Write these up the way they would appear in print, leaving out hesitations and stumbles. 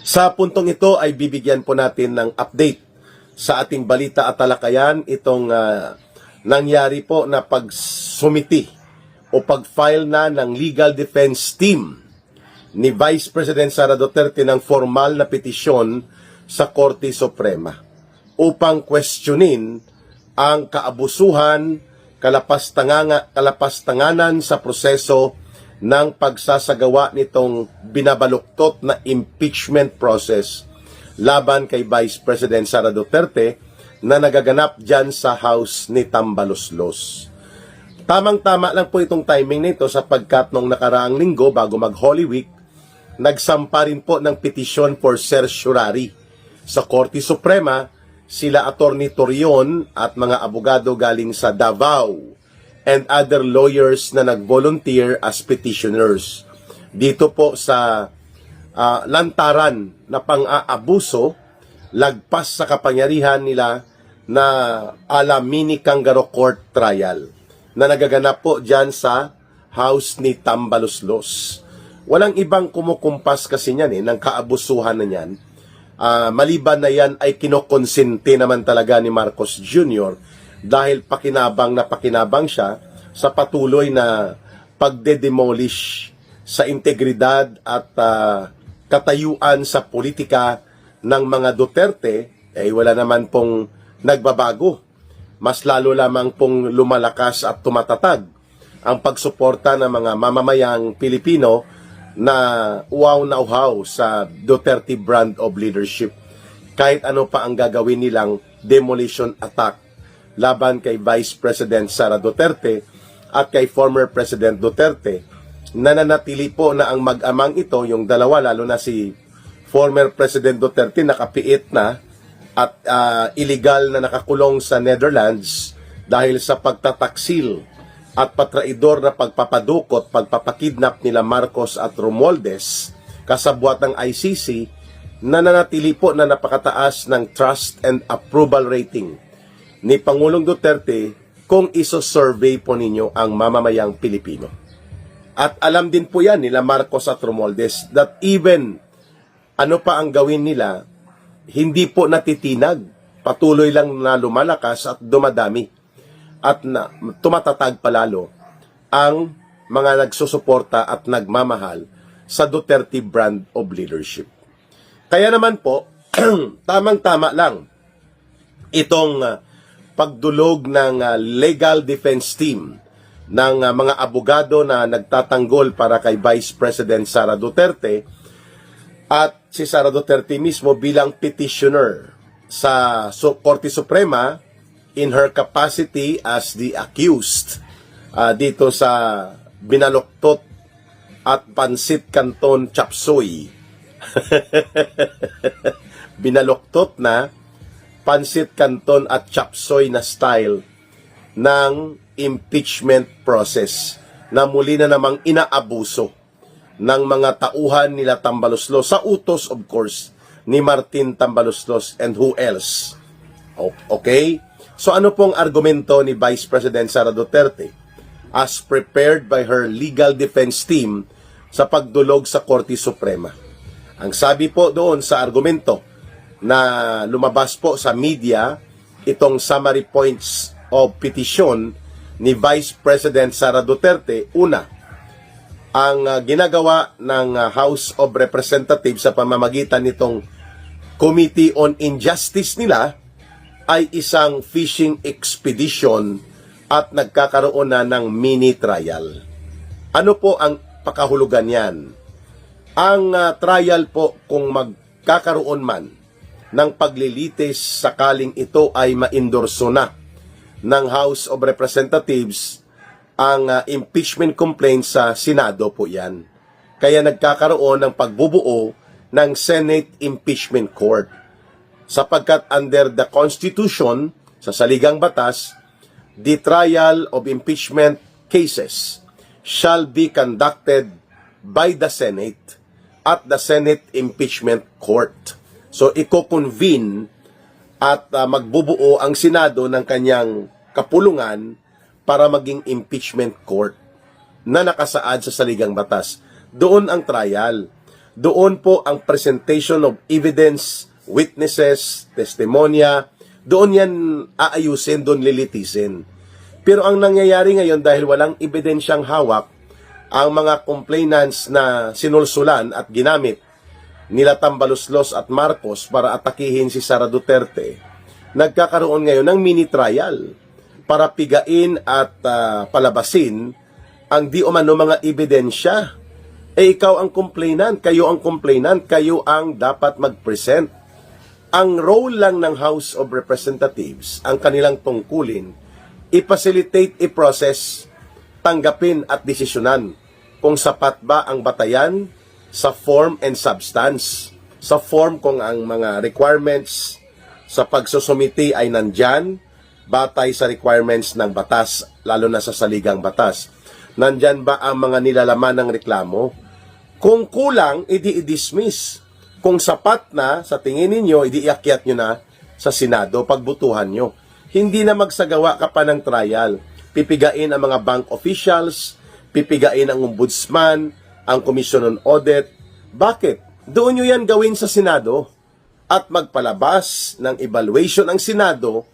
Sa puntong ito ay bibigyan po natin ng update sa ating balita at talakayan itong nangyari po na pagsumiti o pag-file na ng legal defense team ni Vice President Sara Duterte ng formal na petisyon sa Korte Suprema upang questionin ang kaabusuhan, kalapastanganan sa proseso ng pagsasagawa nitong binabaluktot na impeachment process laban kay Vice President Sara Duterte na nagaganap dyan sa house ni Tambaloslos. Tamang-tama lang po itong timing nito sapagkat nung nakaraang linggo bago mag-Holy Week, nagsampa rin po ng petition for certiorari sa Korte Suprema sila Attorney Torion at mga abogado galing sa Davao and other lawyers na nag-volunteer as petitioners. Dito po sa lantaran na pang-aabuso, lagpas sa kapangyarihan nila na ala mini kangaroo court trial na nagaganap po dyan sa house ni Tambaloslos. Walang ibang kumukumpas kasi niyan ng kaabusuhan na niyan. Maliban na yan ay kinokonsente naman talaga ni Marcos Jr. dahil pakinabang siya sa patuloy na pagde-demolish sa integridad at katayuan sa politika ng mga Duterte, wala naman pong nagbabago. Mas lalo lamang pong lumalakas at tumatatag ang pagsuporta ng mga mamamayang Pilipino na uhaw na uhaw sa Duterte brand of leadership. Kahit ano pa ang gagawin nilang demolition attack laban kay Vice President Sara Duterte at kay former President Duterte, nananatili po na ang mag-amang ito, yung dalawa, lalo na si former President Duterte, nakapiit na at illegal na nakakulong sa Netherlands dahil sa pagtataksil at patraidor na pagpapadukot, pagpapakidnap nila Marcos at Romualdez, kasabwat ng ICC, nananatili po na napakataas ng trust and approval rating ni Pangulong Duterte kung iso-survey po ninyo ang mamamayang Pilipino. At alam din po yan nila Marcos at Romualdez that even ano pa ang gawin nila, hindi po natitinag, patuloy lang na lumalakas at dumadami at tumatatag palalo ang mga nagsusuporta at nagmamahal sa Duterte brand of leadership. Kaya naman po, tamang-tama lang itong pagdulog ng legal defense team ng mga abogado na nagtatanggol para kay Vice President Sara Duterte at si Sara Duterte mismo bilang petitioner sa Korte Suprema in her capacity as the accused dito sa binaluktot at pansit canton chapsuy. Binaluktot na pansit canton at chapsuy na style ng impeachment process na muli na namang inaabuso ng mga tauhan nila Tambaloslos sa utos, of course, ni Martin Tambaloslos and who else. Okay? So ano pong argumento ni Vice President Sara Duterte as prepared by her legal defense team sa pagdulog sa Korte Suprema? Ang sabi po doon sa argumento na lumabas po sa media, itong summary points of petition ni Vice President Sara Duterte, una, ang ginagawa ng House of Representatives sa pamamagitan nitong Committee on Injustice nila ay isang fishing expedition at nagkakaroon na ng mini trial. Ano po ang pakahulugan yan? Ang trial po kung magkakaroon man ng paglilitis sakaling ito ay maindorso na ng House of Representatives, ang impeachment complaint sa Senado po yan. Kaya nagkakaroon ng pagbubuo ng Senate Impeachment Court. Sapagkat under the Constitution, sa saligang batas, the trial of impeachment cases shall be conducted by the Senate at the Senate Impeachment Court. So, iko-convene at magbubuo ang Senado ng kanyang kapulungan para maging impeachment court na nakasaad sa saligang batas. Doon ang trial. Doon po ang presentation of evidence, witnesses, testimonya, doon yan aayusin, doon lilitisin. Pero ang nangyayari ngayon dahil walang ebidensyang hawak, ang mga complainants na sinulsulan at ginamit nila Tambaluslos at Marcos para atakihin si Sara Duterte, nagkakaroon ngayon ng mini trial para pigain at palabasin ang di umano mga ebidensya. Ikaw ang complainant, kayo ang dapat mag-present. Ang role lang ng House of Representatives, ang kanilang tungkulin, i-facilitate, i-process, tanggapin at desisyonan kung sapat ba ang batayan sa form and substance. Sa form kung ang mga requirements sa pagsusumiti ay nandyan, batay sa requirements ng batas, lalo na sa saligang batas. Nandyan ba ang mga nilalaman ng reklamo? Kung kulang, i-dismiss. Kung sapat na, sa tingin ninyo, i-iakyat nyo na sa Senado, pagbutuhan nyo. Hindi na magsagawa ka pa ng trial. Pipigain ang mga bank officials, pipigain ang ombudsman, ang Commission on Audit. Bakit? Doon nyo yan gawin sa Senado at magpalabas ng evaluation ang Senado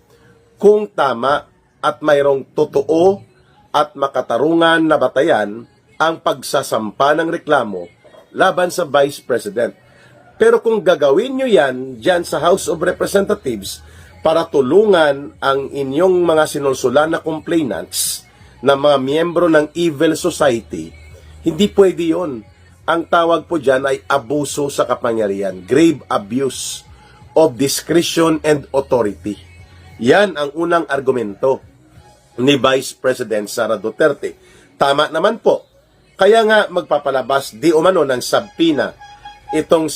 kung tama at mayroong totoo at makatarungan na batayan ang pagsasampa ng reklamo laban sa Vice President. Pero kung gagawin nyo yan dyan sa House of Representatives para tulungan ang inyong mga sinulsulan na complainants na mga miyembro ng evil society, hindi pwede yon. Ang tawag po dyan ay abuso sa kapangyarihan, grave abuse of discretion and authority. Yan ang unang argumento ni Vice President Sara Duterte. Tama naman po. Kaya nga magpapalabas di umano ng subpoena itong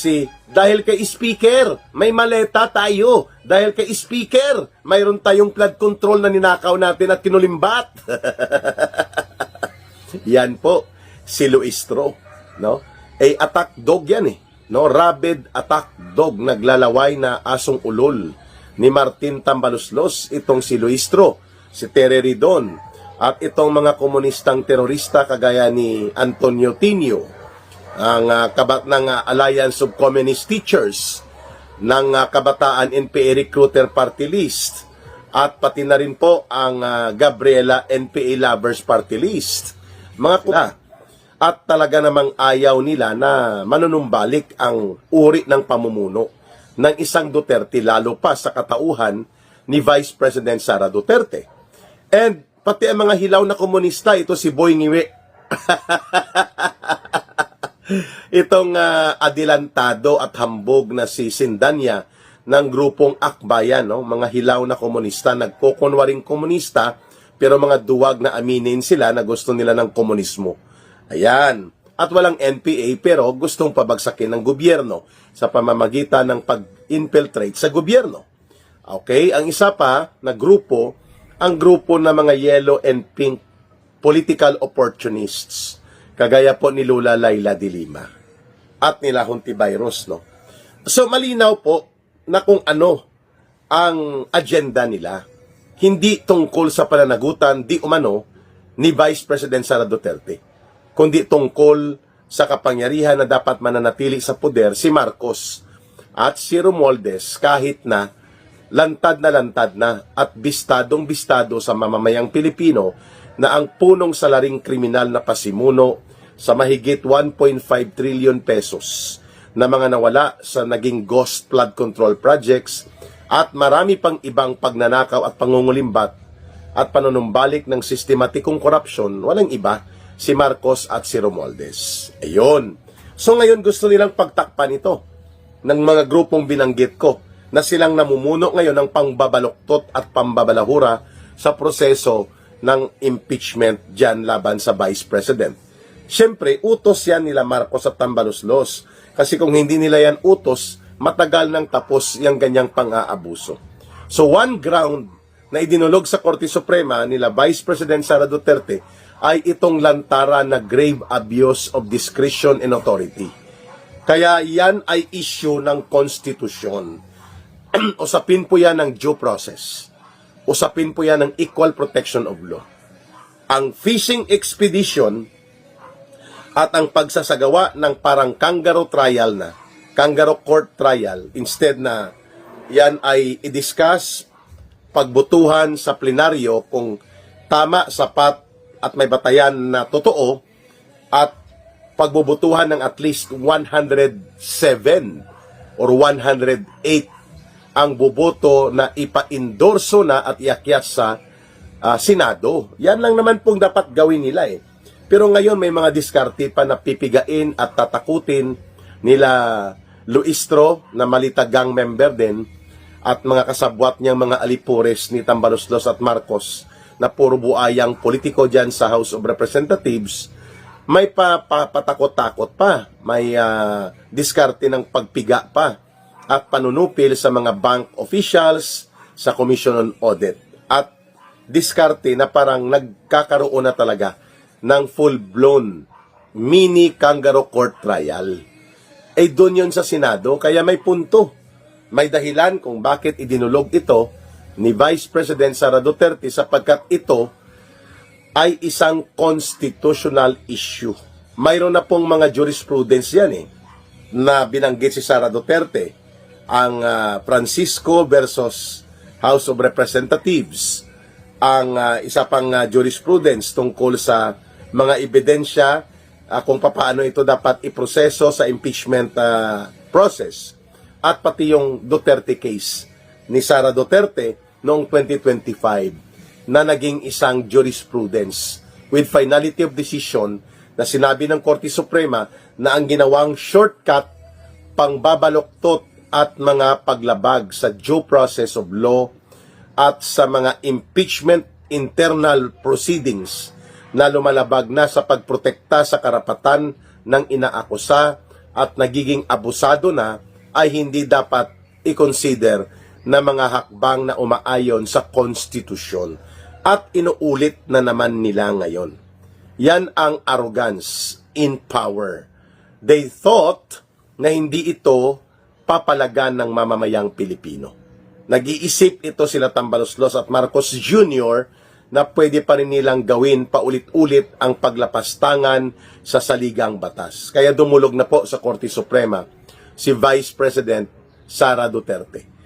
dahil kay Speaker, may maleta tayo. Dahil kay Speaker, mayroon tayong flood control na ninakaw natin at kinulimbat. Yan po, si Luistro, no? Attack dog yan no? Rabid attack dog, naglalaway na asong ulol ni Martin Tambaluslos, itong si Luistro, si Tere Ridon, at itong mga komunistang terorista kagaya ni Antonio Tinio, ang kabat ng Alliance of Communist Teachers, ng Kabataan NPA Recruiter Party List, at pati na rin po ang Gabriela NPA Lovers Party List. Mga at talaga namang ayaw nila na manunumbalik ang uri ng pamumuno ng isang Duterte, lalo pa sa katauhan ni Vice President Sara Duterte. And pati ang mga hilaw na komunista, ito si Boy Ngiwe. Itong adilantado at hambog na si Sindanya ng grupong Akbayan, no? Mga hilaw na komunista, nagkukunwaring komunista, pero mga duwag na aminin sila na gusto nila ng komunismo. Ayan. At walang NPA pero gustong pabagsakin ng gobyerno sa pamamagitan ng pag-infiltrate sa gobyerno. Okay? Ang isa pa na grupo, ang grupo ng mga yellow and pink political opportunists. Kagaya po ni Lola Laila de Lima at nila Hontivirus, no? So malinaw po na kung ano ang agenda nila. Hindi tungkol sa pananagutan di umano ni Vice President Sara Duterte, kundi tungkol sa kapangyarihan na dapat mananatili sa poder si Marcos at si Romualdez kahit na lantad na at bistadong-bistado sa mamamayang Pilipino na ang punong salaring kriminal na pasimuno sa mahigit 1.5 trillion pesos na mga nawala sa naging ghost flood control projects at marami pang ibang pagnanakaw at pangungulimbat at panunumbalik ng sistematikong korupsyon, walang iba, si Marcos at si Romualdez. Ayun. So ngayon gusto nilang pagtakpan ito ng mga grupong binanggit ko na silang namumuno ngayon ng pangbabaluktot at pambabalahura sa proseso ng impeachment dyan laban sa Vice President. Siyempre, utos yan nila Marcos at Tambaluslos. Kasi kung hindi nila yan utos, matagal nang tapos yung ganyang pang-aabuso. So one ground na idinulog sa Korte Suprema nila Vice President Sara Duterte ay itong lantaran na grave abuse of discretion and authority. Kaya yan ay issue ng konstitusyon. Usapin po yan ng due process. Usapin po yan ng equal protection of law. Ang fishing expedition At ang pagsasagawa ng parang kangaroo trial na, kangaroo court trial, instead na yan ay i-discuss, pagbutuhan sa plenaryo kung tama, sapat at may batayan na totoo, at pagbubutuhan ng at least 107 or 108 ang boboto na ipa-endorso na at iakyat sa Senado. Yan lang naman pong dapat gawin nila eh. Pero ngayon may mga diskarte pa na pipigain at tatakutin nila Luistro na malitagang member din at mga kasabwat niyang mga alipores ni Tambaloslos at Marcos na puro buayang politiko dyan sa House of Representatives. May patakot-takot pa, may diskarte ng pagpiga pa at panunupil sa mga bank officials sa Commission on Audit at diskarte na parang nagkakaroon na talaga ng full-blown mini kangaroo court trial. Eh doon yun sa Senado, kaya may punto. May dahilan kung bakit idinulog ito ni Vice President Sara Duterte sapagkat ito ay isang constitutional issue. Mayroon na pong mga jurisprudence yan na binanggit si Sara Duterte. Ang Francisco versus House of Representatives. Ang isa pang jurisprudence tungkol sa mga ebidensya kung paano ito dapat iproseso sa impeachment process. At pati yung Duterte case ni Sara Duterte noong 2025 na naging isang jurisprudence with finality of decision na sinabi ng Korte Suprema na ang ginawang shortcut pangbabaluktot at mga paglabag sa due process of law at sa mga impeachment internal proceedings na lumalabag na sa pagprotekta sa karapatan ng inaakusa at nagiging abusado na ay hindi dapat i-consider na mga hakbang na umaayon sa konstitusyon at inuulit na naman nila ngayon. Yan ang arrogance in power. They thought na hindi ito papalagan ng mamamayang Pilipino. Nag-iisip ito sila Tambaloslos at Marcos Jr. na pwede pa rin nilang gawin paulit-ulit ang paglapastangan sa saligang batas. Kaya dumulog na po sa Korte Suprema si Vice President Sara Duterte.